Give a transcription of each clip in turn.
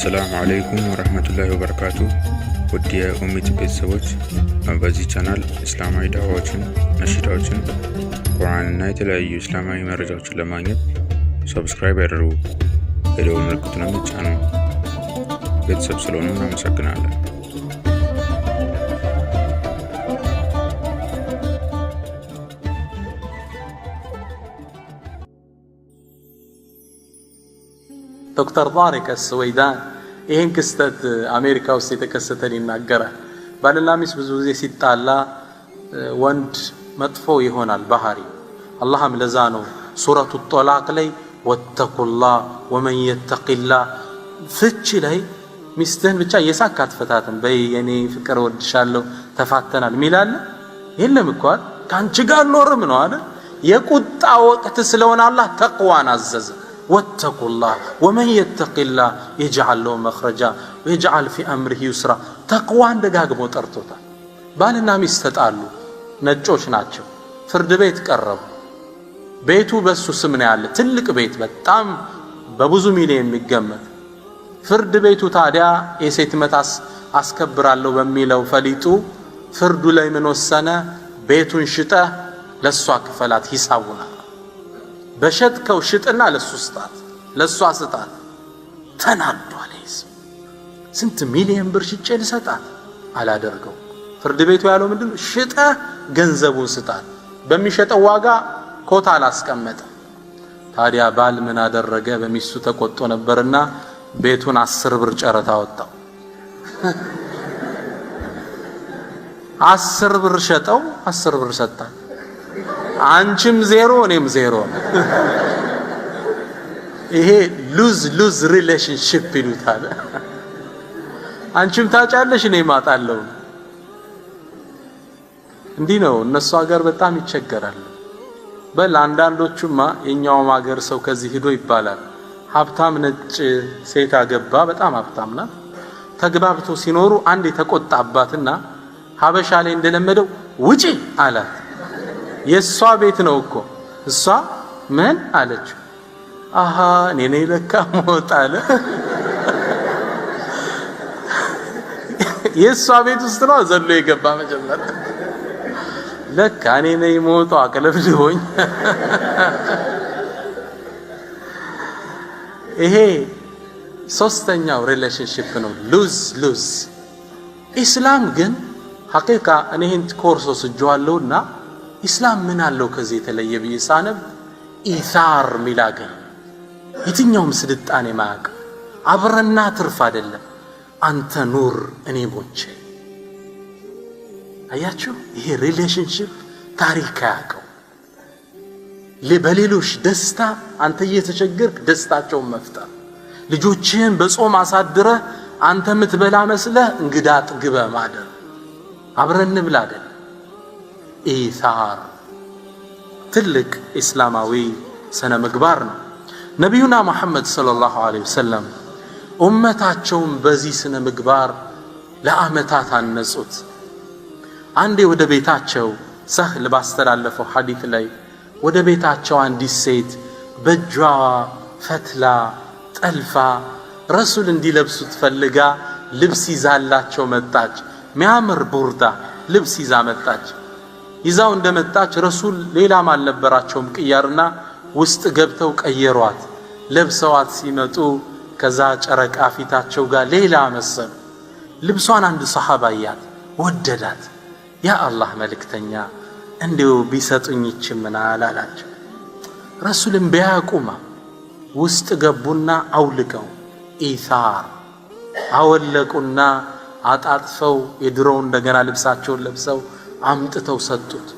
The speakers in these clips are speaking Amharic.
አሰላሙ አለይኩም ወራህመቱላሂ ወበረካቱ። ውድ የኡሚት ቤተሰቦች በዚህ ቻናል እስላማዊ ዳዋዎችን፣ ነሽዳዎችን፣ ቁርአንና የተለያዩ እስላማዊ መረጃዎችን ለማግኘት ሰብስክራይብ ያድርጉ። የደወል ምልክቱንም ይጫኑ። ቤተሰብ ስለሆኑ እናመሰግናለን። ዶክተር ጣሪቅ አስወይዳን ይህን ክስተት አሜሪካ ውስጥ የተከሰተን ይናገራል። ባልና ሚስት ብዙ ጊዜ ሲጣላ ወንድ መጥፎ ይሆናል ባህሪ። አላህም ለዛ ነው ሱረቱ ጦላቅ ላይ ወተቁላህ ወመን የተቂላህ ፍቺ ላይ ሚስትህን ብቻ የሳካ አትፈታትም፣ በይ የኔ ፍቅር ወድሻለሁ ተፋተናል ሚላለ የለም እኮ ካንቺ ጋር ኖርም ነው አለ። የቁጣ ወቅት ስለሆነ አላህ ተቅዋን አዘዘ። واتقوا الله ومن يتق الله يجعل له مخرجا ويجعل في امره يسرا ተቅዋን ደጋግሞ ጠርቶታል። ባልና ሚስት ተጣሉ፣ ነጮች ናቸው። ፍርድ ቤት ቀረቡ። ቤቱ በሱ ስም ነው ያለ፣ ትልቅ ቤት በጣም በብዙ ሚሊዮን የሚገመት። ፍርድ ቤቱ ታዲያ የሴት መታስ አስከብራለሁ በሚለው ፈሊጡ ፍርዱ ላይ ምን ወሰነ? ቤቱን ሽጠ ለሷ ክፈላት ሂሳቡና በሸጥከው ሽጥና ለሱ ስጣት፣ ለሷ ስጣት። ተናዷል። ስንት ሚሊዮን ብር ሽጬ ልሰጣት አላደርገው። ፍርድ ቤቱ ያለው ምንድነው? ሽጠ ገንዘቡን ስጣት። በሚሸጠው ዋጋ ኮታ አላስቀመጠ። ታዲያ ባል ምን አደረገ? በሚስቱ ተቆጥቶ ነበርና ቤቱን 10 ብር ጨረታ ወጣው። 10 ብር ሸጠው፣ 10 ብር ሰጣት። አንቺም ዜሮ እኔም ዜሮ። ይሄ ሉዝ ሪሌሽንሺፕ ይሉታል። አንቺም ታጫለሽ እኔም አጣለሁ። እንዲህ ነው። እነሱ ሀገር በጣም ይቸገራል። በል አንዳንዶቹማ የኛውም ሀገር ሰው ከዚህ ሄዶ ይባላል ሀብታም ነጭ ሴት አገባ፣ በጣም ሀብታም ናት። ተግባብቶ ሲኖሩ አንድ የተቆጣባትና ሀበሻ ላይ እንደለመደው ውጪ አላት። የሷ ቤት ነው እኮ። እሷ ምን አለች? አሃ እኔ ነኝ ለካ ሞታለ። የሷ ቤት ውስጥ ነው ዘሎ የገባ መጀመሪያ። ለካ እኔ ነኝ ሞቶ አቀለብልሆኝ። ይሄ ሶስተኛው ሪሌሽንሺፕ ነው፣ ሉዝ። ኢስላም ግን ሐቂቃ እኔ ይህን ኮርስ ወስጄዋለሁና ኢስላም ምን አለው ከዚህ የተለየ ብዬ ሳነብ ኢሳር ሚላገኝ የትኛውም ስልጣኔ ማያውቅ አብረና ትርፍ አይደለም። አንተ ኑር እኔ ሞቼ። አያችሁ፣ ይሄ ሪሌሽንሺፕ ታሪክ ያውቀው። በሌሎች ደስታ አንተ እየተቸገርክ ደስታቸውን መፍጠር፣ ልጆችህን በጾም አሳድረህ አንተ የምትበላ መስለህ እንግዳ ጥግበህ ማደር፣ አብረን እንብላ አይደል? ኢሳር ትልቅ እስላማዊ ስነ ምግባር ነው። ነቢዩና መሐመድ ሰለላሁ ዐለይሂ ወሰለም ኡመታቸውን በዚህ ስነ ምግባር ለአመታት አነጹት። አንዴ ወደ ቤታቸው ሰህል ባስተላለፈው ሐዲስ ላይ ወደ ቤታቸው አንዲት ሴት በእጇ ፈትላ ጠልፋ ረሱል እንዲለብሱት ፈልጋ ልብስ ይዛላቸው መጣች። ሚያምር ቡርዳ ልብስ ይዛ መጣች። ይዛው እንደመጣች ረሱል ሌላም አልነበራቸውም ቅያርና ውስጥ ገብተው ቀየሯት። ለብሰዋት ሲመጡ ከዛ ጨረቃ ፊታቸው ጋር ሌላ መሰሉ። ልብሷን አንድ ሰሃባ ያያት ወደዳት። ያ አላህ መልእክተኛ እንዲው ቢሰጡኝ ይችምናል አላቸው። ረሱልም ቢያቁማ ውስጥ ገቡና አውልቀው ኢሳር አወለቁና አጣጥፈው የድሮው እንደገና ልብሳቸውን ለብሰው አምጥተው ሰጠውት።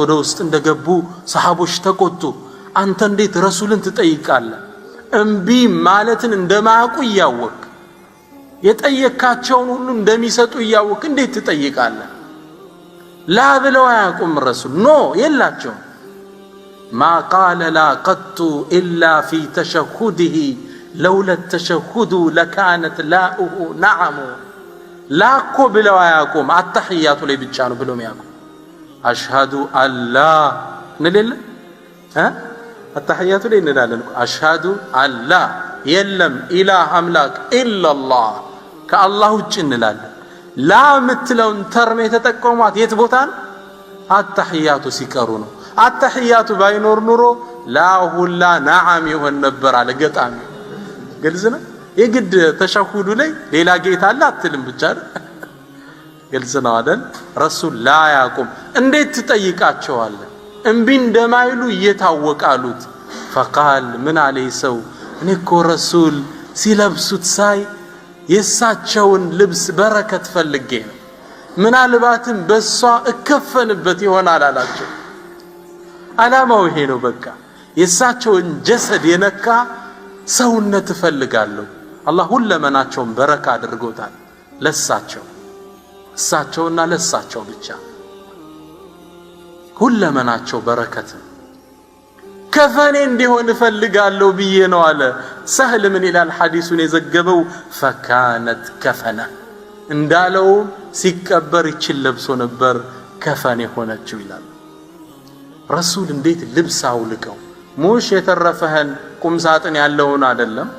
ወደ ውስጥ እንደገቡ ሰሃቦች ተቆጡ። አንተ እንዴት ረሱልን ትጠይቃለህ? እምቢ ማለትን እንደማያውቁ እያወቅ የጠየካቸውን ሁሉ እንደሚሰጡ እያወቅ እንዴት ትጠይቃለህ? ላ ብለው አያውቁም። ረሱል ኖ የላቸውም። ማ ቃለ ላ ቀጡ ኢላ ፊ ተሸሁድህ ለውለ ተሸሁዱ ለካነት ላኡሁ ነዓሙ። ላኮ ብለው አያውቁም። አተሕያቱ ላይ ብቻ ነው ብለው የሚያውቁ። አሽሃዱ አላ እንልል አተሕያቱ ላይ እንላለን። አሽሃዱ አላ የለም ኢላህ አምላክ ኢላላህ ከአላህ ውጭ እንላለን። ላ ምትለውን ተርም የተጠቀሟት የት ቦታ ነው? አተህያቱ ሲቀሩ ነው። አተህያቱ ባይኖር ኑሮ ላ ሁላ ነዓም ይሆን ነበር አለ ገጣሚ። ግልጽ ነው። የግድ ተሸሁዱ ላይ ሌላ ጌታ አለ አትልም ብቻ ነው። ግልጽ ነው አይደል? ረሱል ላ ያቁም እንዴት ትጠይቃቸዋለህ? እምቢ እንደማይሉ እየታወቃሉት ፈቃል ምን አለይ ሰው እኔ እኮ ረሱል ሲለብሱት ሳይ የሳቸውን ልብስ በረከት ፈልጌ ነው፣ ምናልባትም በሷ እከፈንበት ይሆናል አላቸው። አላማው ይሄ ነው። በቃ የሳቸውን ጀሰድ የነካ ሰውነት እፈልጋለሁ። አላህ ሁለመናቸውን በረካ አድርጎታል ለሳቸው፣ እሳቸውና ለሳቸው ብቻ ሁለመናቸው በረከት ከፈኔ እንዲሆን እፈልጋለሁ ብዬ ነው አለ። ሰህል ምን ይላል ሐዲሱን የዘገበው ፈካነት ከፈነ እንዳለው ሲቀበር ይችል ለብሶ ነበር ከፈኔ ሆነችው ይላል። ረሱል እንዴት ልብስ አውልቀው ሙሽ የተረፈህን ቁም ሳጥን ያለውን አይደለም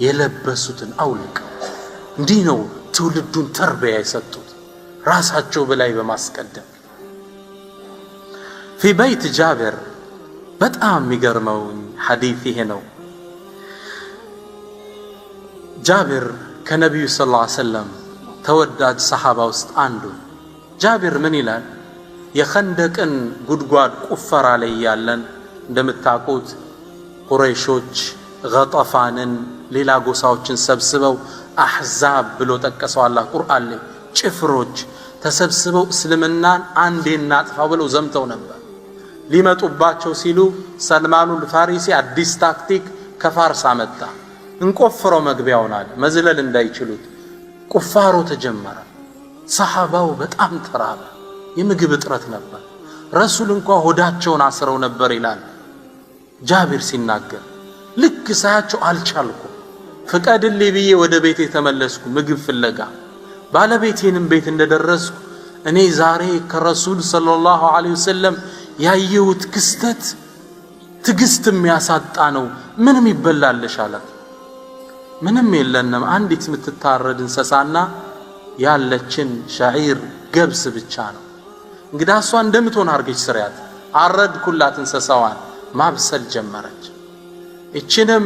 የለበሱትን አውልቀው እንዲህ ነው ትውልዱን ተርቢያ የሰጡት ራሳቸው በላይ በማስቀደም። في بيت جابر በጣም የሚገርመው ሐዲስ ይሄ ነው። ጃብር ከነብዩ ሰለላሁ ዐለይሂ ወሰለም ተወዳጅ ሰሃባ ውስጥ አንዱ። ጃብር ምን ይላል? የኸንደቅን ጉድጓድ ቁፈራ ላይ ያለን እንደምታውቁት ቁረይሾች ገጠፋንን ሌላ ጎሳዎችን ሰብስበው አህዛብ ብሎ ጠቀሰው አላህ ቁርአን ላይ። ጭፍሮች ተሰብስበው እስልምናን አንዴ እናጥፋው ብለው ዘምተው ነበር። ሊመጡባቸው ሲሉ ሰልማኑል ፋሪሲ አዲስ ታክቲክ ከፋርስ አመጣ። እንቆፍረው መግቢያውን አለ መዝለል እንዳይችሉት ቁፋሮ ተጀመረ። ሰሃባው በጣም ተራበ፣ የምግብ እጥረት ነበር። ረሱል እንኳን ሆዳቸውን አስረው ነበር ይላል ጃቢር ሲናገር። ልክ ሳያቸው አልቻልኩ፣ ፍቀድልኝ ብዬ ወደ ቤቴ ተመለስኩ ምግብ ፍለጋ። ባለቤቴንም ቤት እንደደረስኩ እኔ ዛሬ ከረሱል ሰለላሁ ዐለይሂ ወሰለም ያየሁት ክስተት ትግስት የሚያሳጣ ነው። ምንም ይበላልሽ አላት። ምንም የለንም፣ አንዲት የምትታረድ እንስሳና ያለችን ሸዒር ገብስ ብቻ ነው። እንግዲህ እሷ እንደምትሆን አርገች ስሪያት። አረድኩላት እንስሳዋን፣ ማብሰል ጀመረች። እችንም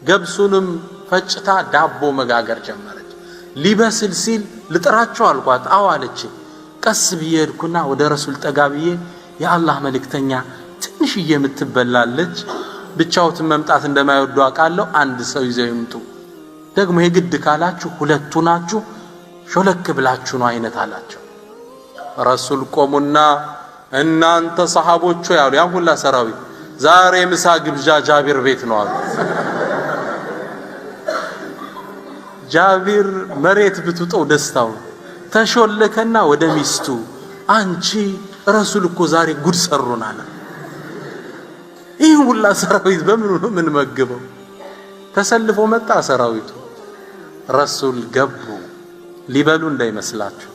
ገብሱንም ፈጭታ ዳቦ መጋገር ጀመረች። ሊበስል ሲል ልጥራቸው አልኳት። አዎ አለች። ቀስ ብዬ ሄድኩና ወደ ረሱል ጠጋ ብዬ የአላህ መልእክተኛ ትንሽዬ የምትበላለች ብቻውትን መምጣት እንደማይወዱ አውቃለሁ፣ አንድ ሰው ይዘው ይምጡ፣ ደግሞ የግድ ካላችሁ ሁለቱ ናችሁ፣ ሾለክ ብላችሁ ነው አይነት አላቸው። ረሱል ቆሙና እናንተ ሰሃቦቹ ያሉ ያን ሁላ ሰራዊት ዛሬ ምሳ ግብዣ ጃቢር ቤት ነው አሉ። ጃቢር መሬት ብትውጠው ደስታው ተሾለከና ወደ ሚስቱ አንቺ ረሱል እኮ ዛሬ ጉድ ሰሩን አለ። ይህ ሁላ ሰራዊት በምን ነው ምን መግበው? ተሰልፎ መጣ ሰራዊቱ። ረሱል ገቡ። ሊበሉ እንዳይመስላችሁ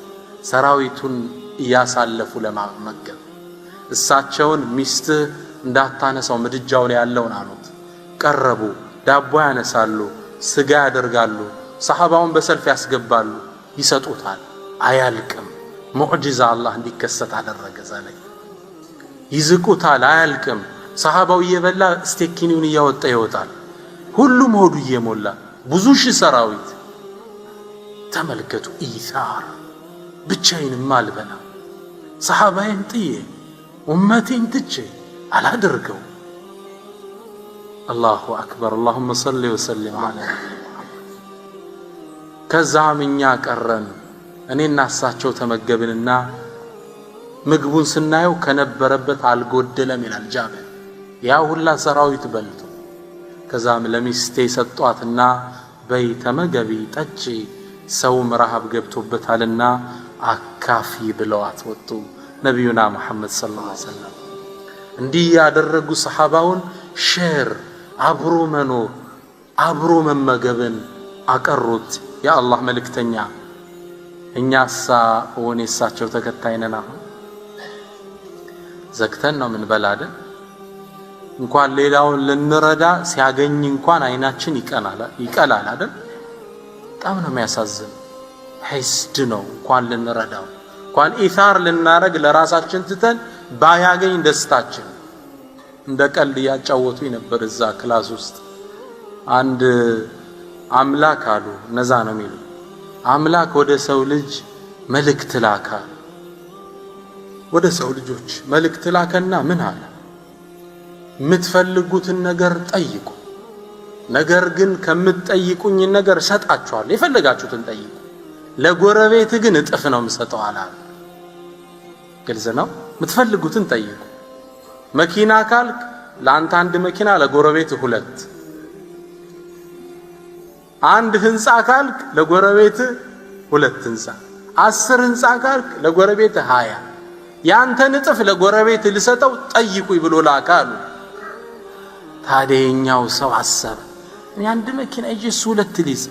ሰራዊቱን እያሳለፉ ለማመገብ። እሳቸውን ሚስት እንዳታነሳው ምድጃው ላይ ያለውን አሉት። ቀረቡ። ዳቦ ያነሳሉ፣ ስጋ ያደርጋሉ፣ ሰሃባውን በሰልፍ ያስገባሉ፣ ይሰጡታል። አያልቅም። ሙዕጂዛ አላህ እንዲከሰት አደረገ። ዘላይ ይዝቁታል፣ አያልቅም። ሰሃባው እየበላ ስቴኪኒውን እያወጣ ይወጣል። ሁሉም ሆዱ እየሞላ ብዙ ሺህ ሰራዊት። ተመልከቱ ኢሳር። ብቻዬን ማልበላ ሰሃባዬን ጥዬ ኡመቴን ትቼ አላደርገው። አላሁ አክበር። اللهم صل وسلم على ከዛም እኛ ቀረን። እኔና እሳቸው ተመገብንና ምግቡን ስናየው ከነበረበት አልጎደለም ይላል ጃብር። ያ ሁላ ሰራዊት በልቶ ከዛም ለሚስቴ ሰጧትና በይ ተመገቢ ጠጪ፣ ሰውም ረሃብ ገብቶበታልና አካፊ ብለዋት ወጡ ነቢዩና መሐመድ ሰለላሁ ዐለይሂ ወሰለም። እንዲህ ያደረጉ ሰሃባውን ሼር አብሮ መኖር አብሮ መመገብን አቀሩት የአላህ መልእክተኛ። እኛሳ ወኔሳቸው ተከታይ ነን። አሁን ዘግተን ነው ምን በላደ እንኳን ሌላውን ልንረዳ ሲያገኝ እንኳን አይናችን ይቀላል አይደል? በጣም ነው የሚያሳዝን። ሐስድ ነው እንኳን ልንረዳው እንኳን ኢታር ልናረግ ለራሳችን ትተን ባያገኝ ደስታችን። እንደ ቀልድ ያጫወቱ ነበር እዛ ክላስ ውስጥ አንድ አምላክ አሉ ነዛ ነው የሚሉ አምላክ ወደ ሰው ልጅ መልእክት ላከ። ወደ ሰው ልጆች መልእክት ላከና ምን አለ? የምትፈልጉትን ነገር ጠይቁ፣ ነገር ግን ከምትጠይቁኝ ነገር እሰጣችኋለሁ፣ የፈለጋችሁትን ጠይቁ፣ ለጎረቤት ግን እጥፍ ነው የምሰጠው አለ። ግልጽ ነው። የምትፈልጉትን ጠይቁ። መኪና ካልክ ለአንተ አንድ መኪና ለጎረቤት 2፣ አንድ ህንፃ ካልክ ለጎረቤት 2 ህንፃ፣ 10 ህንፃ ካልክ ለጎረቤት 20፣ ያንተን እጥፍ ለጎረቤት ልሰጠው ጠይቁኝ ብሎ ላካሉ። ታዲያኛው ሰው አሰበ፣ እኔ አንድ መኪና ይዤ 2 ሊዝ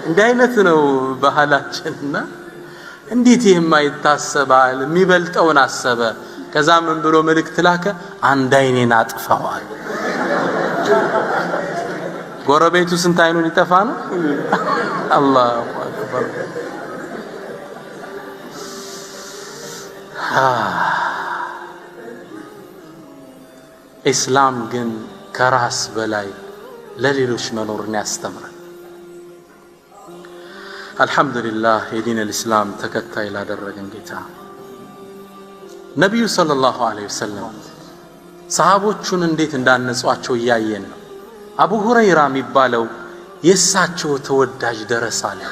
እንዲህ አይነት ነው ባህላችንና እንዴት የማይታሰባል። የሚበልጠውን አሰበ። ከዛ ምን ብሎ መልእክት ላከ? አንድ አይኔን አጥፋዋል። ጎረቤቱ ስንት አይኑን ይጠፋ ነው? አላሁ አክበር። ኢስላም ግን ከራስ በላይ ለሌሎች መኖርን ያስተምራል። አልহামዱሊላህ የዲን الاسلام ተከታይ ላደረገን ጌታ ነብዩ ሰለላሁ ዐለይሂ ወሰለም ሰሃቦቹን እንዴት እንዳነጿቸው ያየን ነው። አቡ ሁረይራ የሚባለው የሳቸው ተወዳጅ ደረሳ ነው።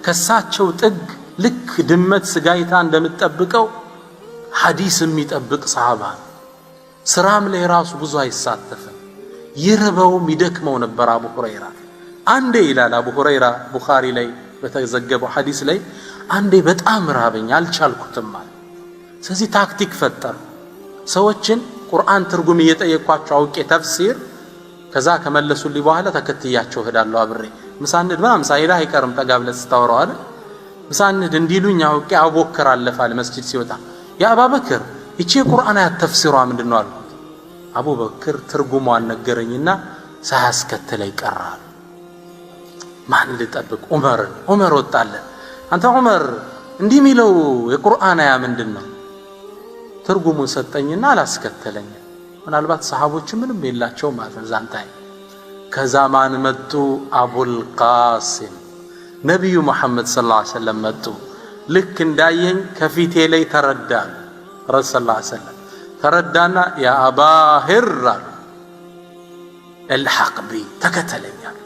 ከሳቸው ጥግ ልክ ድመት ስጋይታ እንደምትጠብቀው ሐዲስ የሚጠብቅ ሰሃባ፣ ስራም ላይ ራሱ ብዙ አይሳተፍም። ይርበው ይደክመው ነበር አቡ ሁረይራ። አንዴ ይላል አቡ ሁረይራ ቡኻሪ ላይ በተዘገበው ሐዲስ ላይ አንዴ በጣም ራበኝ አልቻልኩትም ማለት። ስለዚህ ታክቲክ ፈጠር። ሰዎችን ቁርአን ትርጉም እየጠየኳቸው አውቄ ተፍሲር ከዛ ከመለሱልኝ በኋላ ተከትያቸው ሄዳለሁ አብሬ ምሳንድ ምናምን ሳይላ አይቀርም ተጋብለት ስታወራው አይደል ምሳንድ እንዲሉኝ አውቄ አቡበክር አለፋል መስጂድ ሲወጣ ያ አቡበክር እቺ ቁርአን አያት ተፍሲሯ ምንድነው አልኩት። አቡበክር ትርጉሟን ነገረኝና ሳያስከተለኝ ቀራል። ማን ልጠብቅ? ዑመር ወጣለ። አንተ ዑመር እንዲህ ሚለው የቁርአን አያ ምንድነው? ትርጉሙን ሰጠኝና አላስከተለኝ። ምናልባት ሰሃቦች ምንም የላቸው ማለት ነው ዛንታይ። ከዛማን መጡ አቡል ቃሲም ነብዩ መሐመድ ሰለላሁ ዐለይሂ ወሰለም መጡ። ልክ እንዳየኝ ከፊቴ ላይ ተረዳ ረሱል ሰለላሁ ዐለይሂ ወሰለም ተረዳና ያ አባሂር الحق بي ተከተለኛል።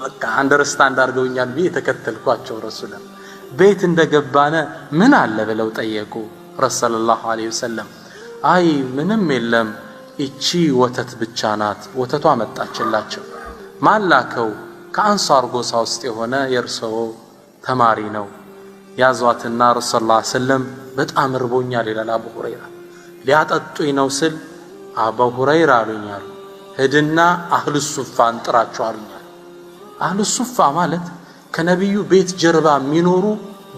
በቃ አንደርስታንድ አድርገውኛል ብዬ ተከተልኳቸው። ረሱላህ ቤት እንደገባነ ምን አለ ብለው ጠየቁ። ረሱል ሰለላሁ ዐለይሂ ወሰለም አይ ምንም የለም እቺ ወተት ብቻ ናት። ወተቷ መጣችላቸው። ማላከው ከአንሳር ጎሳ ውስጥ የሆነ የርሰው ተማሪ ነው። ያዟትና ረሱል ሰለላሁ ዐለይሂ ወሰለም በጣም ርቦኛል ይላል አቡ ሁረይራ። ሊያጠጡኝ ነው ስል አቡ ሁረይራ አሉኛል ሄድና አህሉ ሱፋን ጥራቸው አሉኛል። አህሉ ሱፋ ማለት ከነብዩ ቤት ጀርባ የሚኖሩ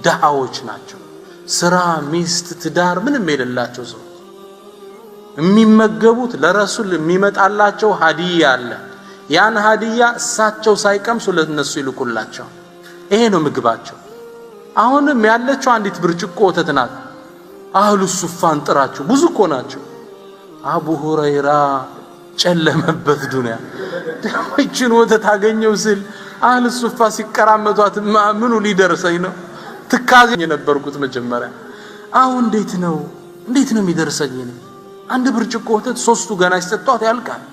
ደሃዎች ናቸው። ስራ ሚስት ትዳር ምንም የሌላቸው ሰው የሚመገቡት ለረሱል የሚመጣላቸው ሀዲያ አለ። ያን ሀዲያ እሳቸው ሳይቀምሱ ለነሱ ይልኩላቸው። ይሄ ነው ምግባቸው። አሁንም ያለችው አንዲት ብርጭቆ ወተት ናት። አህሉ ሱፋን ጥራቸው ብዙ እኮ ናቸው። አቡ ሁረይራ ጨለመበት ዱንያ። ደሞችን ወተት አገኘው ስል አህሉ ሱፋ ሲቀራመቷት ምኑ ሊደርሰኝ ነው? ትካዘኝ የነበርኩት መጀመሪያ። አሁን እንዴት ነው የሚደርሰኝ? አንድ ብርጭቆ ወተት 3ቱ ገና ሲሰጧት ያልቃል።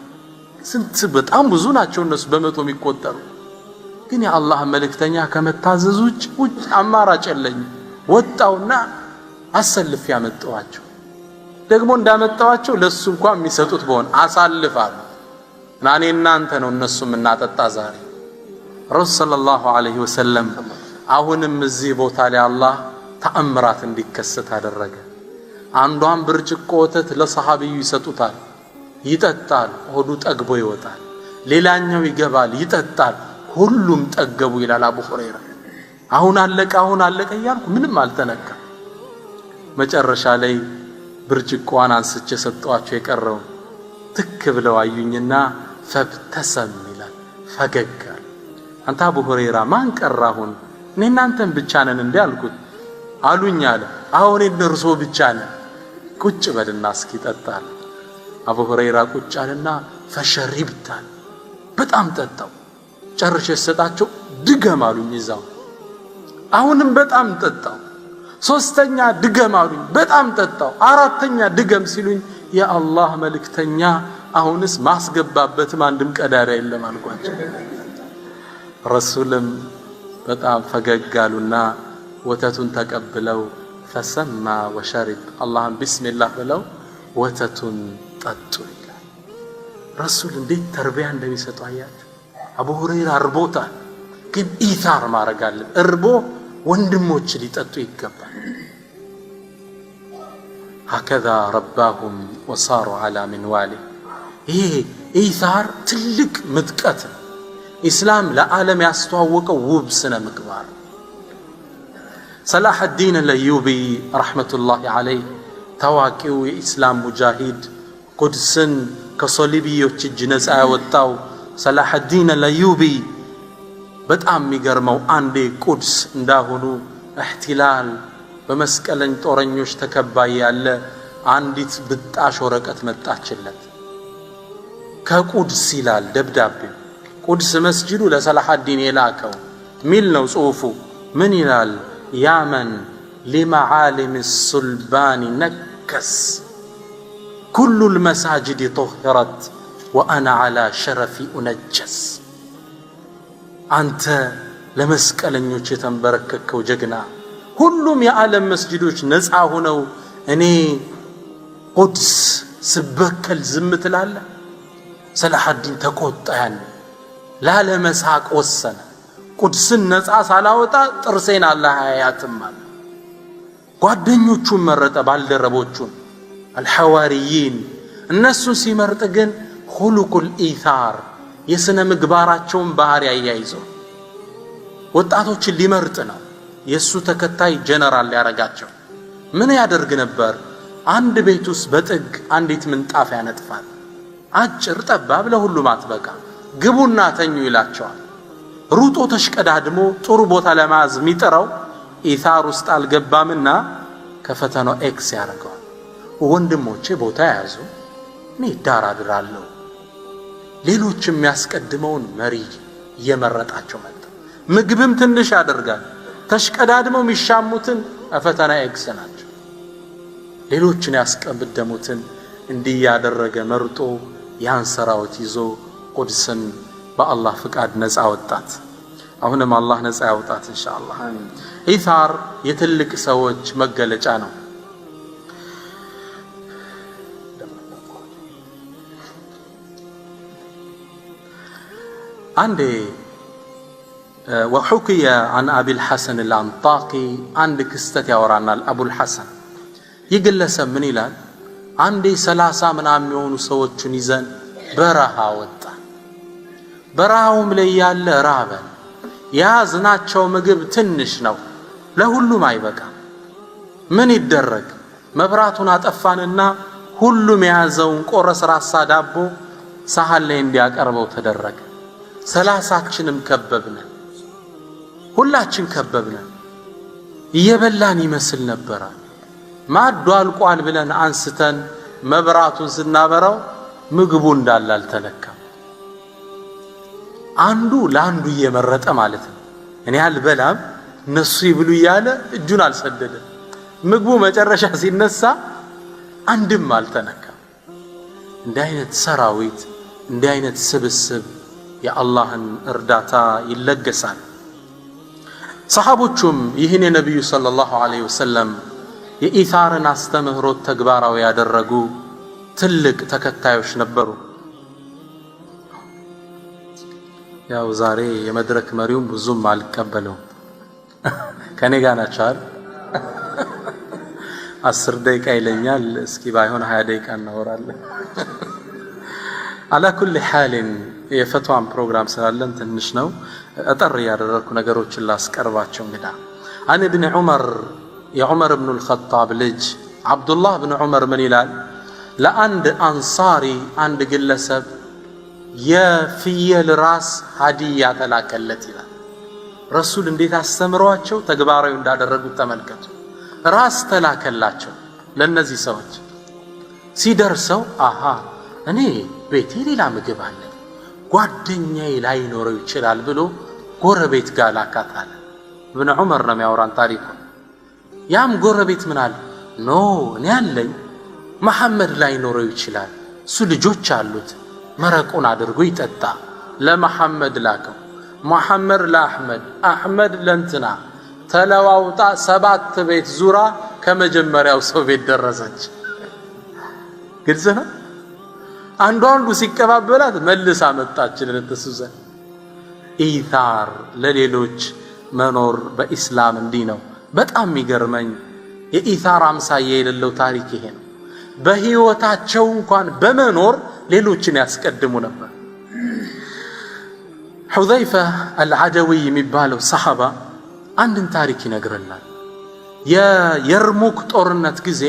ስንት በጣም ብዙ ናቸው እነሱ በመቶ የሚቆጠሩ። ግን የአላህ መልእክተኛ ከመታዘዝ ውጭ አማራጭ የለኝም። ወጣውና አሰልፍ ያመጣዋቸው ደግሞ እንዳመጣዋቸው ለሱ እንኳን የሚሰጡት በሆነ አሳልፋሉ። እኔ እናንተ ነው እነሱም እናጠጣ ዛሬ። ረሱል ሰለላሁ ዐለይሂ ወሰለም አሁንም እዚህ ቦታ ላይ አላህ ተአምራት እንዲከሰት አደረገ። አንዷን ብርጭቆ ወተት ለሰሃቢዩ ይሰጡታል፣ ይጠጣል፣ ሆዱ ጠግቦ ይወጣል። ሌላኛው ይገባል፣ ይጠጣል፣ ሁሉም ጠገቡ ይላል አቡ ሁረይራ። አሁን አለቀ እያልኩ ምንም አልተነካ። መጨረሻ ላይ ብርጭቆዋን አንስቼ ሰጠዋቸው የቀረው ትክ ብለው አዩኝና ፈብተሰም ይላል ፈገግ አሉ። አንተ አቡ ሁረይራ ማን ቀራሁን እኔ እናንተን ብቻ ነን እንዴ አልኩት። አሉኝ አለ አሁን እነርሱ ብቻ ነን ቁጭ በልና እስኪ ጠጣል። አቡ ሁረይራ ቁጭ አለና ፈሸሪብታል በጣም ጠጣው። ጨርሼ ሰጣቸው ድገም አሉኝ ይዛው አሁንም በጣም ጠጣው። ሶስተኛ ድገም አሉኝ በጣም ጠጣው። አራተኛ ድገም ሲሉኝ ያ አላህ መልእክተኛ አሁንስ ማስገባበትም አንድም ቀዳዳ የለም አልኳቸው። ረሱልም በጣም ፈገግ አሉና ወተቱን ተቀብለው ፈሰማ ወሸሪብ አላህን ቢስሚላህ ብለው ወተቱን ጠጡ ይላል። ረሱል እንዴት ተርቢያ እንደሚሰጡ አያችሁ። አቡ ሁረይራ እርቦታል፣ ግን ኢታር ማድረግ አለ። እርቦ ወንድሞች ሊጠጡ ይገባል። هكذا رباهم وصاروا على منواله ይሄ ኢታር ትልቅ ምጥቀት ነው። ኢስላም ለዓለም ያስተዋወቀው ውብ ስነ ምግባር። ሰላህ አልዲን አልአዩቢ ረሕመቱላሂ ዐለይህ ታዋቂው የኢስላም ሙጃሂድ ቁድስን ከሶሊቢዮች እጅ ነፃ ያወጣው ሰላህ አልዲን አልአዩቢ በጣም የሚገርመው አንዴ ቁድስ እንዳሁኑ እህትላል በመስቀለኝ ጦረኞች ተከባይ ያለ አንዲት ብጣሽ ወረቀት መጣችለት። ከቁድስ ይላል ደብዳቤው። ቁድስ መስጂዱ ለሰላህ አልዲን የላከው ሚል ነው ጽሑፉ። ምን ይላል? ያመን ሊመዓሊም الصልባን ነከስ ኩሉ المساجد طهرت وأنا على شرفي أنجس አንተ ለመስቀለኞች የተንበረከከው ጀግና ሁሉም የዓለም መስጂዶች ነፃ ሆነው እኔ ቁድስ ስበከል ዝም ትላለህ? ሰላህ አልዲን ተቆጣ። ያን ላለመሳቅ ወሰነ። ቁድስን ነፃ ሳላወጣ ጥርሴን አላህ አያያትም አለ። ጓደኞቹን መረጠ፣ ባልደረቦቹን አልሐዋሪይን። እነሱን ሲመርጥ ግን ሁሉቁል ኢታር የስነ ምግባራቸውን ባህሪ ያያይዞ ወጣቶችን ሊመርጥ ነው። የሱ ተከታይ ጀነራል ሊያረጋቸው ምን ያደርግ ነበር? አንድ ቤት ውስጥ በጥግ አንዲት ምንጣፍ ያነጥፋል። አጭር ጠባብ ለሁሉም አትበቃ፣ ግቡና ተኙ ይላቸዋል። ሩጦ ተሽቀዳድሞ ጥሩ ቦታ ለማዝ የሚጥረው ኢታር ውስጥ አልገባምና ከፈተናው ኤክስ ያደርገዋል። ወንድሞቼ ቦታ ያዙ፣ እኔ ዳር አድራለሁ። ሌሎች የሚያስቀድመውን መሪ እየመረጣቸው መጣ። ምግብም ትንሽ ያደርጋል። ተሽቀዳድመው የሚሻሙትን ፈተና ኤክስ ናቸው። ሌሎችን ያስቀድሙትን እንዲህ ያደረገ መርጦ ያን ሰራዊት ይዞ ቁድስን በአላህ ፍቃድ ነፃ ወጣት። አሁንም አላህ ነፃ ያውጣት ኢንሻአላህ። ኢታር የትልቅ ሰዎች መገለጫ ነው። አንዴ وحكي عن أبي الحسن الأنطاقي عند كستة يورانا أبو الحسن يقلس من إلال عندي 30 من عميون سوتشن يزن برها وطا برهاهم ليال رابا يا زناتشو مقب تنش نو لهلو ما يبقى من يدرق مبراتنا تأفاننا هلو ميازون قرس راسا دابو سهل لين دياك أربو تدرق 30 مكببنا ሁላችን ከበብነ እየበላን ይመስል ነበር። ማዱ አልቋል ብለን አንስተን መብራቱን ስናበራው ምግቡ እንዳለ አልተነካም። አንዱ ለአንዱ እየመረጠ ማለት ነው። እኔ አልበላም እነሱ ይብሉ እያለ እጁን አልሰደደም። ምግቡ መጨረሻ ሲነሳ አንድም አልተነካም። እንዲህ አይነት ሰራዊት እንዲህ አይነት ስብስብ የአላህን እርዳታ ይለገሳል። ሰሃቦቹም ይህን የነብዩ ሰለላሁ ዐለይሂ ወሰለም የኢታርን አስተምህሮት ተግባራዊ ያደረጉ ትልቅ ተከታዮች ነበሩ። ያው ዛሬ የመድረክ መሪውን ብዙም አልቀበለው ከኔ ጋር ናቸው። 10 ደቂቃ ይለኛል። እስኪ ባይሆን 20 ደቂቃ እናወራለን። على كل حال የፈቷን ፕሮግራም ስላለን ትንሽ ነው አጠር ያደረኩ ነገሮችን ላስቀርባቸው። እንግዳ አን ኢብኑ ዑመር የዑመር ኢብኑ አልኸጣብ ልጅ አብዱላህ ብን ዑመር ምን ይላል? ለአንድ አንሳሪ አንድ ግለሰብ የፍየል ራስ ሀዲያ ተላከለት ይላል። ረሱል እንዴት አስተምሯቸው ተግባራዊ እንዳደረጉት ተመልከቱ። ራስ ተላከላቸው ለነዚህ ሰዎች። ሲደርሰው አሃ እኔ ቤቴ ሌላ ምግብ አለ ጓደኛዬ ላይኖረው ይችላል ብሎ ጎረቤት ጋር ላካታለ። ኢብኑ ዑመር ነው የሚያወራን ታሪኩ። ያም ጎረቤት ምን አለ? ኖ እኔ ያለኝ መሐመድ ላይኖረው ይችላል፣ እሱ ልጆች አሉት፣ መረቁን አድርጎ ይጠጣ። ለመሐመድ ላከው። መሐመድ ለአሕመድ፣ አሕመድ ለእንትና ተለዋውጣ 7 ቤት ዙራ ከመጀመሪያው ሰው ቤት ደረሰች። ግልጽ ነው። አንዱ ሲቀባበላት መልሳ መጣችን ለተሱ ዘንድ። ኢታር ለሌሎች መኖር በኢስላም እንዲህ ነው። በጣም የሚገርመኝ የኢታር አምሳያ የሌለው ታሪክ ይሄ ነው። በህይወታቸው እንኳን በመኖር ሌሎችን ያስቀድሙ ነበር። ሁዘይፋ አልዓደዊ የሚባለው ሰሃባ አንድን ታሪክ ይነግረናል። የየርሙክ ጦርነት ጊዜ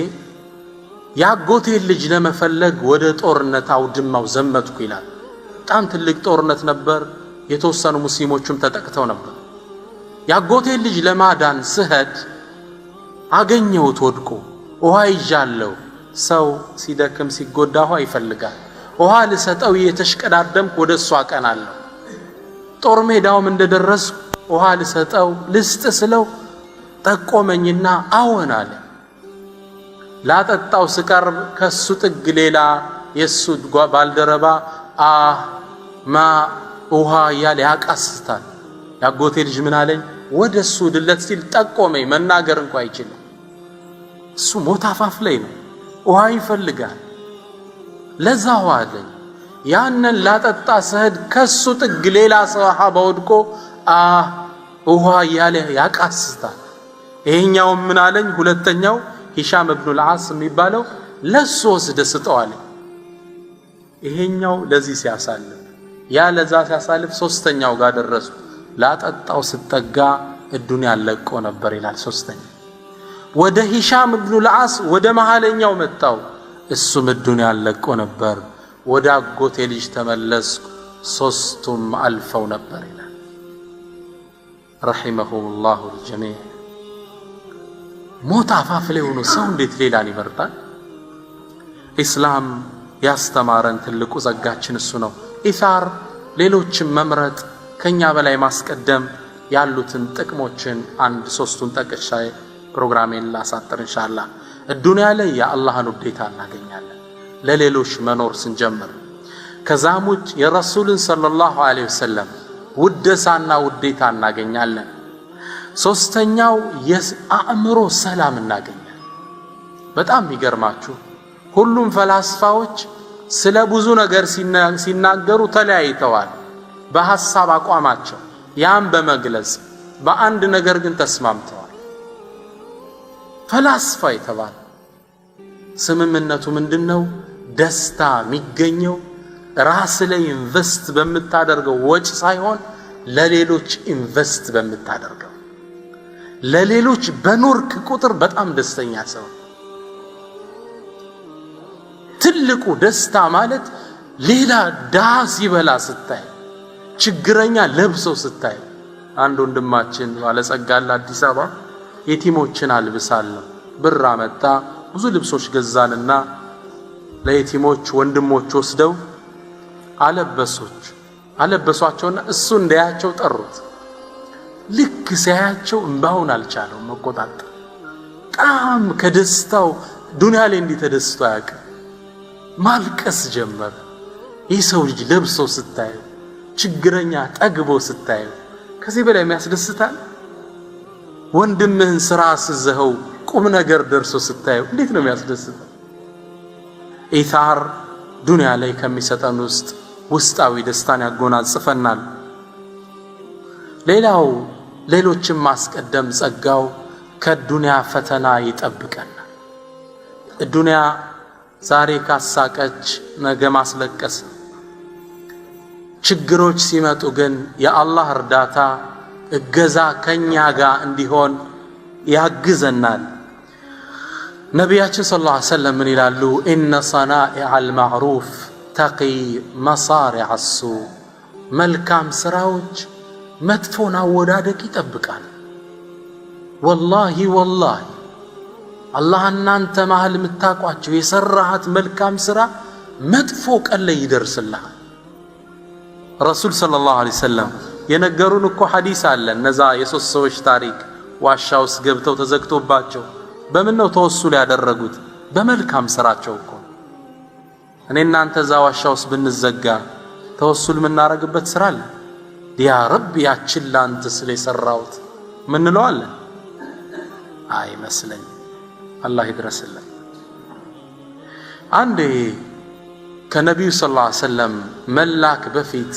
ያጎቴን ልጅ ለመፈለግ ወደ ጦርነት አውድማው ዘመትኩ ይላል። በጣም ትልቅ ጦርነት ነበር። የተወሰኑ ሙስሊሞችም ተጠቅተው ነበር። ያጎቴን ልጅ ለማዳን ስሄድ አገኘሁት ወድቆ። ውሃ ይዣለሁ። ሰው ሲደክም ሲጎዳ ውሃ ይፈልጋል። ውሃ ልሰጠው እየተሽቀዳደምኩ ወደ እሱ አቀናለሁ። ጦር ሜዳውም እንደደረስኩ ውሃ ልሰጠው ልስጥ ስለው ጠቆመኝና አዎን አለ። ላጠጣው ስቀርብ ከሱ ጥግ ሌላ የሱ ባልደረባ ማ ውሃ እያለ ያቃስታል። ያጎቴ ልጅ ምን አለኝ? ወደ እሱ ድለት ሲል ጠቆመኝ። መናገር እንኳ አይችልም። እሱ ሞት አፋፍ ላይ ነው፣ ውሃ ይፈልጋል። ለዛ ውሃ አለኝ። ያንን ላጠጣ ስሄድ ከሱ ጥግ ሌላ ሰሃባ ወድቆ ውሃ እያለ ያቃስታል። ይሄኛው ምን አለኝ? ሁለተኛው ሂሻም ኢብኑ አልዓስ የሚባለው ለሱ ወስደ ስጠው አለኝ። ይሄኛው ለዚህ ሲያሳልፍ ያ ለዛ ሲያሳልፍ ሶስተኛው ጋር ደረሱ። ላጠጣው ስጠጋ እዱንያ ለቆ ነበር ይላል። ሶስተኛ ወደ ሂሻም ኢብኑ አልዓስ ወደ መሐለኛው መጣው። እሱም እዱንያ ለቆ ነበር። ወደ አጎቴ ልጅ ተመለስኩ። ሶስቱም አልፈው ነበር ይላል። ረሂመሁሙላሁ الجميع። ሞት አፋፍ ላይ ሆኖ ሰው እንዴት ሌላን ይመርጣል? ኢስላም ያስተማረን ትልቁ ጸጋችን እሱ ነው። ኢሳር ሌሎችን መምረጥ፣ ከኛ በላይ ማስቀደም ያሉትን ጥቅሞችን አንድ ሶስቱን ጠቅሻይ ፕሮግራሜን ላሳጥር ኢንሻአላህ። الدنيا ላይ የአላህን ውዴታ እናገኛለን ለሌሎች መኖር ስንጀምር። ከዛም ውጭ የረሱልን ሰለላሁ ዐለይሂ ወሰለም ውደሳና ውዴታ እናገኛለን። ሶስተኛው የአእምሮ ሰላም እናገኛለን። በጣም የሚገርማችሁ ሁሉም ፈላስፋዎች ስለ ብዙ ነገር ሲናገሩ ተለያይተዋል በሐሳብ አቋማቸው። ያን በመግለጽ በአንድ ነገር ግን ተስማምተዋል። ፈላስፋ የተባለ ስምምነቱ ምንድነው? ደስታ የሚገኘው ራስ ላይ ኢንቨስት በምታደርገው ወጭ ሳይሆን ለሌሎች ኢንቨስት በምታደርገው። ለሌሎች በኖርክ ቁጥር በጣም ደስተኛ ሰው። ትልቁ ደስታ ማለት ሌላ ድሃ ሲበላ ስታይ፣ ችግረኛ ለብሶ ስታይ። አንድ ወንድማችን ባለጸጋላ አዲስ አበባ የቲሞችን አልብሳለሁ ብር አመጣ። ብዙ ልብሶች ገዛንና ለየቲሞች ወንድሞች ወስደው አለበሷቸውና እሱ እንዳያቸው ጠሩት። ልክ ሲያያቸው እንባውን አልቻለው መቆጣጠር። በጣም ከደስታው ዱንያ ላይ እንዲህ ተደስቶ አያውቅም። ማልቀስ ጀመረ። ይህ ሰው ልጅ ለብሶ ስታዩ፣ ችግረኛ ጠግቦ ስታዩ ከዚህ በላይ የሚያስደስታል? ወንድምህን ስራ አስዘኸው ቁም ነገር ደርሶ ስታዩ እንዴት ነው የሚያስደስተው? ኢታር ዱንያ ላይ ከሚሰጠን ውስጥ ውስጣዊ ደስታን ያጎናጽፈናል። ሌላው ሌሎችን ማስቀደም ጸጋው ከዱንያ ፈተና ይጠብቀናል። ዱንያ ዛሬ ካሳቀች ነገ ማስለቀስ። ችግሮች ሲመጡ ግን የአላህ እርዳታ እገዛ ከኛ ጋር እንዲሆን ያግዘናል። ነቢያችን ሰለላሁ ዐለይሂ ወሰለም ምን ይላሉ? ኢነ ሰናኢዐል ማዕሩፍ ተቂ መሳሪዐ ሱ። መልካም ስራዎች መጥፎን አወዳደቅ ይጠብቃል። ወላሂ ወላሂ አላህ እናንተ መሃል የምታቋቸው የሰራሃት መልካም ስራ መጥፎ ቀን ላይ ይደርስልሃል። ረሱል ሰለላሁ ዐለይሂ ወሰለም የነገሩን እኮ ሐዲስ አለ። እነዛ የሶስት ሰዎች ታሪክ ዋሻ ውስጥ ገብተው ተዘግቶባቸው በምን ነው ተወሱል ያደረጉት? በመልካም ስራቸው እኮ። እኔ እናንተ እዛ ዋሻ ውስጥ ብንዘጋ ተወሱል የምናረግበት ስራ አለ? ያ ረብ ያችን ላንተ ስለሰራሁት ምን እንለዋለን? አይመስለኝም። አላህ ይድረስልን። አንዴ ከነቢዩ ሰለላሁ ዐለይሂ ወሰለም መላክ በፊት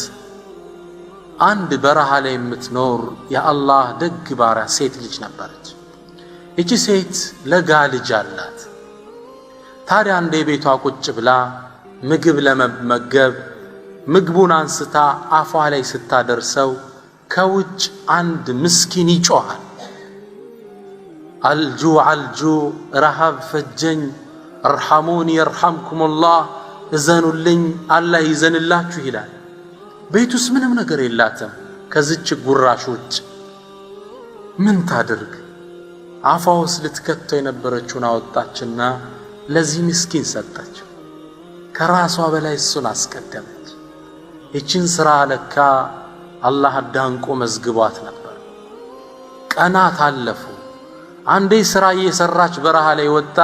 አንድ በረሃ ላይ የምትኖር የአላህ ደግ ባሪያ ሴት ልጅ ነበረች። እቺ ሴት ለጋ ልጅ አላት። ታዲያ አንዴ ቤቷ ቁጭ ብላ ምግብ ለመመገብ ምግቡን አንስታ አፏ ላይ ስታደርሰው ከውጭ አንድ ምስኪን ይጮሃል። አልጁ አልጁ፣ ረሃብ ፈጀኝ፣ እርሐሙኒ የርሐምኩሙላህ፣ እዘኑልኝ አላህ ይዘንላችሁ ይላል። ቤቱስ ምንም ነገር የላትም ከዚች ጉራሽ ውጭ። ምን ታድርግ? አፏ ውስጥ ልትከተው የነበረችውን አወጣችና ለዚህ ምስኪን ሰጠችው። ከራሷ በላይ እሱን አስቀደመች። ይችን ስራ ለካ አላህ አዳንቆ መዝግቧት ነበር። ቀናት አለፉ። አንዴ ስራ እየሰራች በረሃ ላይ ወጣ።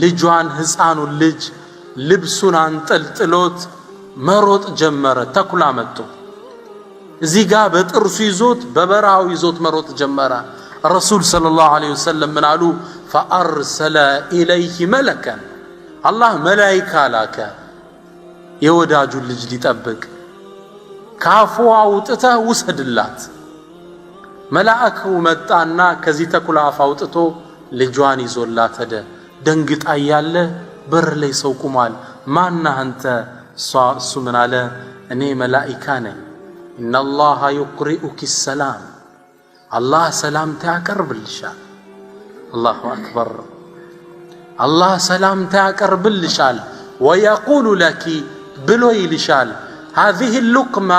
ልጇን ሕፃኑን ልጅ ልብሱን አንጠልጥሎት መሮጥ ጀመረ። ተኩላ መጥቶ እዚህ ጋር በጥርሱ ይዞት በበረሃው ይዞት መሮጥ ጀመረ። ረሱል ሰለላሁ ዐለይሂ ወሰለም ምን አሉ? ፈአርሰለ ኢለይሂ መለከን፣ አላህ መላኢካ ላከ የወዳጁን ልጅ ሊጠብቅ። ካፉ አውጥተህ ውሰድላት። መላእክቱ መጣና ከዚህ ተኩላ አፍ አውጥቶ ልጇን ይዞላት ሄደ። ደንግጣ ያለ በር ላይ ሰው ቁሟል። ማነህ አንተ? እሱ ምን አለ? እኔ መላኢካ ነኝ። ኢነላሃ ዩቅሪኡኪ ሰላም፣ አላህ ሰላምታ ያቀርብልሻል። አላሁ አክበር። አላህ ሰላምታ ያቀርብልሻል። ወየቁሉ ለኪ ብሎ ይልሻል፣ ሃዚሂ ሉቅማ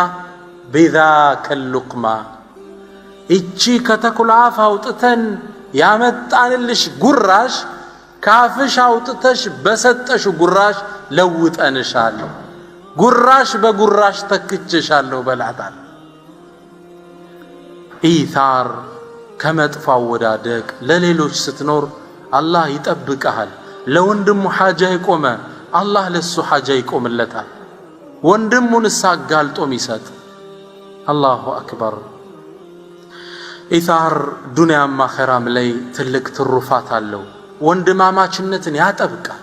ቢዛከ ሉቅማ፣ እቺ ከተኩላ አፍ አውጥተን ያመጣንልሽ ጉራሽ ካፍሽ አውጥተሽ በሰጠሽ ጉራሽ ለውጠንሻለሁ፣ ጉራሽ በጉራሽ ተክቼሻለሁ በላታል። ኢታር ከመጥፎ አወዳደቅ ለሌሎች ስትኖር አላህ ይጠብቀሃል። ለወንድሙ ሓጃ ይቆመ አላህ ለሱ ሓጃ ይቆምለታል። ወንድሙን ሳጋልጦም ይሰጥ። አላሁ አክበር። ኢታር ዱንያም አኺራም ላይ ትልቅ ትሩፋት አለው። ወንድማማችነትን ያጠብቃል።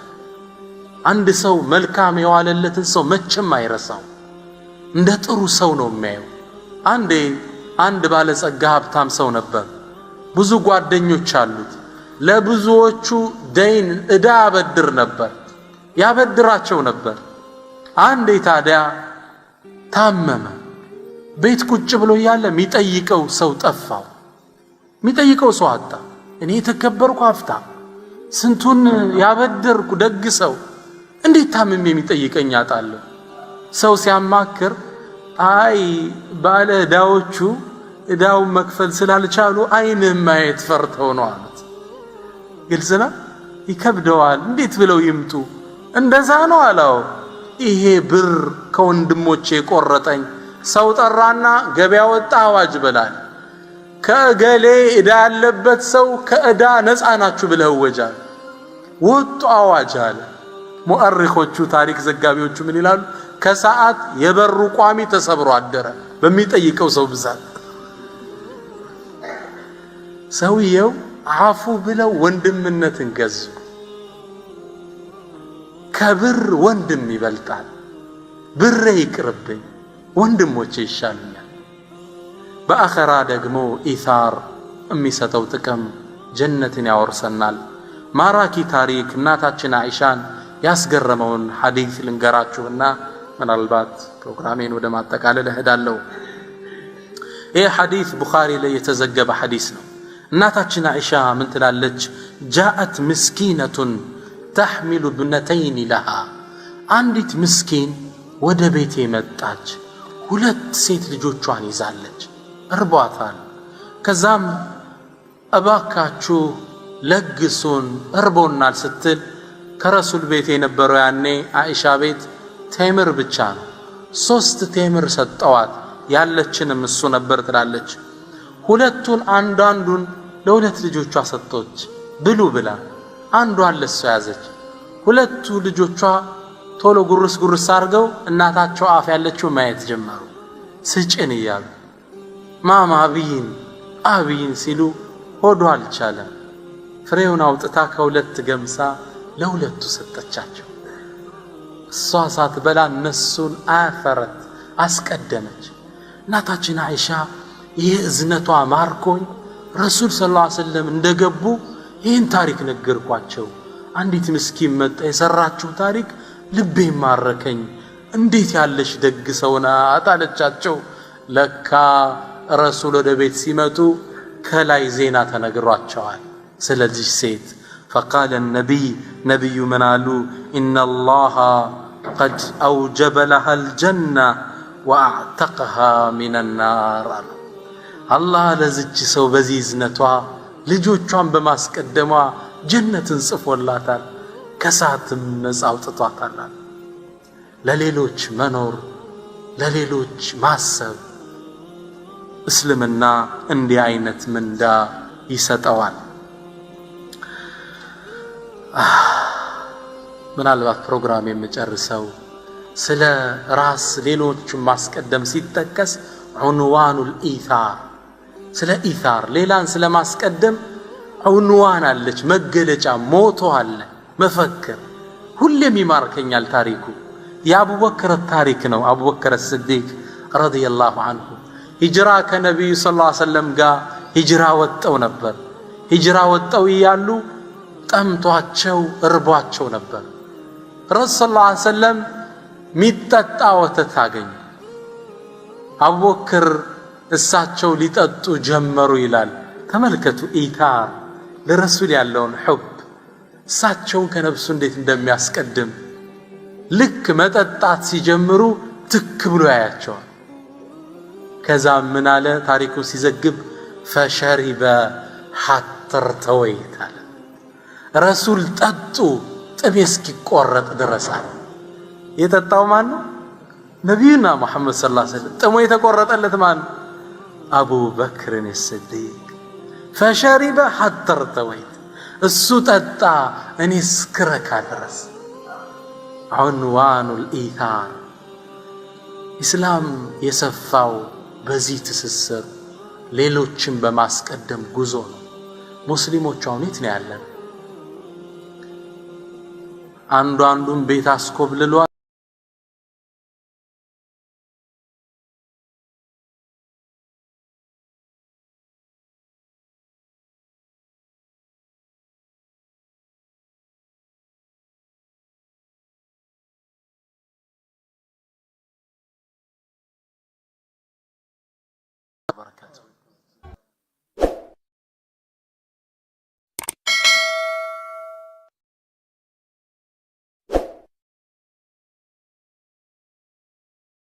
አንድ ሰው መልካም የዋለለትን ሰው መቼም አይረሳው፣ እንደ ጥሩ ሰው ነው የሚያየው። አንድ ባለጸጋ ሀብታም ሰው ነበር። ብዙ ጓደኞች አሉት። ለብዙዎቹ ደይን ዕዳ ያበድራቸው ነበር። አንዴ ታዲያ ታመመ። ቤት ቁጭ ብሎ ያለ የሚጠይቀው ሰው ጠፋው። የሚጠይቀው ሰው አጣ። እኔ የተከበርኩ ሀብታም ስንቱን ያበደርኩ ደግ ሰው እንዴት ታምሜ የሚጠይቀኝ አጣለሁ? ሰው ሲያማክር አይ ባለ ዕዳዎቹ ዕዳውን መክፈል ስላልቻሉ አይንህን ማየት ፈርተው ነው አሉት። ግልጽ ነው። ይከብደዋል። እንዴት ብለው ይምጡ? እንደዛ ነው አለው። ይሄ ብር ከወንድሞቼ ቆረጠኝ። ሰው ጠራና ገበያ ወጣ፣ አዋጅ በላል። ከእገሌ ዕዳ ያለበት ሰው ከዕዳ ነፃ ናችሁ ብለው ወጃል። ወጡ አዋጅ አለ። ሙአሪኾቹ ታሪክ ዘጋቢዎቹ ምን ይላሉ? ከሰዓት የበሩ ቋሚ ተሰብሮ አደረ በሚጠይቀው ሰው ብዛት። ሰውየው አፉ ብለው ወንድምነትን ገዙ። ከብር ወንድም ይበልጣል። ብሬ ይቅርብኝ፣ ወንድሞቼ ይሻሉኛል። በአኸራ ደግሞ ኢታር የሚሰጠው ጥቅም ጀነትን ያወርሰናል። ማራኪ ታሪክ እናታችን አይሻን ያስገረመውን ሐዲስ ልንገራችሁና ምናልባት ፕሮግራሜን ወደ ማጠቃለል እሄዳለሁ። ይህ ሐዲስ ቡኻሪ ላይ የተዘገበ ሐዲስ ነው። እናታችን አይሻ ምን ትላለች? ጃአት ምስኪነቱን ተሕሚሉ ብነተይን ለሃ አንዲት ምስኪን ወደ ቤቴ መጣች፣ ሁለት ሴት ልጆቿን ይዛለች፣ እርቧታል። ከዛም እባካችሁ ለግሱን እርቦናል ስትል ከረሱል ቤት የነበረው ያኔ አይሻ ቤት ቴምር ብቻ ነው። 3 ቴምር ሰጠዋት፣ ያለችንም እሱ ነበር ትላለች። ሁለቱን አንዳንዱን ለሁለት ልጆቿ ሰጠች ብሉ ብላ፣ አንዷን ለሷ ያዘች። ሁለቱ ልጆቿ ቶሎ ጉርስ ጉርስ አድርገው እናታቸው አፍ ያለችው ማየት ጀመሩ። ስጭን እያሉ ማማ አብይን ሲሉ ሆዶ አልቻለም። ፍሬውን አውጥታ ከሁለት ገምሳ ለሁለቱ ሰጠቻቸው። እሷ ሳትበላ እነሱን አፈረት አስቀደመች። እናታችን አይሻ ይህ እዝነቷ ማርኮኝ ረሱል ሰለላሁ ዐለይሂ ወሰለም እንደገቡ ይህን ታሪክ ነገርኳቸው። አንዲት ምስኪን መጣ፣ የሰራችው ታሪክ ልቤ ማረከኝ፣ እንዴት ያለሽ ደግ ሰው ናት አለቻቸው። ለካ ረሱል ወደ ቤት ሲመጡ ከላይ ዜና ተነግሯቸዋል ስለዚህ ሴት። فقال ነቢዩ ምን አሉ? إن الله قد أوجب لها الجنة وأعتقها من النار አሉ። አላህ ለዚች ሰው በዚህ እዝነቷ ልጆቿን በማስቀደሟ ጀነትን ጽፎላታል፣ ከሳትም ነፃ አውጥቷታል። ለሌሎች መኖር፣ ለሌሎች ማሰብ እስልምና እንዲህ አይነት ምንዳ ይሰጠዋል። ምናልባት ፕሮግራም የምጨርሰው ስለ ራስ ሌሎችን ማስቀደም ሲጠቀስ ዑንዋኑል ኢታር፣ ስለ ኢታር ሌላን ስለ ማስቀደም ዑንዋን አለች፣ መገለጫ ሞቶ አለ፣ መፈክር። ሁሌም ይማርከኛል ታሪኩ። የአቡበክር ታሪክ ነው። አቡበክር ስዲቅ ረዲየላሁ ዐንሁ ሂጅራ ከነቢዩ ሰለላሁ ዐለይሂ ወሰለም ጋር ሂጅራ ወጠው ነበር። ሂጅራ ወጠው እያሉ ጠምቷቸው እርቧቸው ነበር። ረሱል ሰለላሁ ዐለይሂ ወሰለም ሚጠጣ ወተት አገኙ። አቡበክር እሳቸው ሊጠጡ ጀመሩ ይላል። ተመልከቱ ኢታር፣ ለረሱል ያለውን ሑብ፣ እሳቸውን ከነፍሱ እንዴት እንደሚያስቀድም። ልክ መጠጣት ሲጀምሩ ትክ ብሎ ያያቸዋል። ከዛ ምን አለ ታሪኩ ሲዘግብ ፈሸሪበ ሐታ እርተወይት አለ። ረሱል ጠጡ ጥሜ እስኪቆረጥ ድረስ አለ። የጠጣው ማን ነው? ነቢዩና ሙሐመድ ሰለላሁ ዐለይሂ ወሰለም። ጥሞ የተቆረጠለት ማን ነው? አቡበክርን ስዲቅ። ፈሸሪበ ሐታ እርተወይት፣ እሱ ጠጣ እኔ እስክረካ ድረስ። ዑንዋኑል ኢታር። ኢስላም የሰፋው በዚህ ትስስር ሌሎችን በማስቀደም ጉዞ ነው። ሙስሊሞች አሁን የት ነው ያለን? አንዱን ቤት አስኮብልሏል። وبركاته.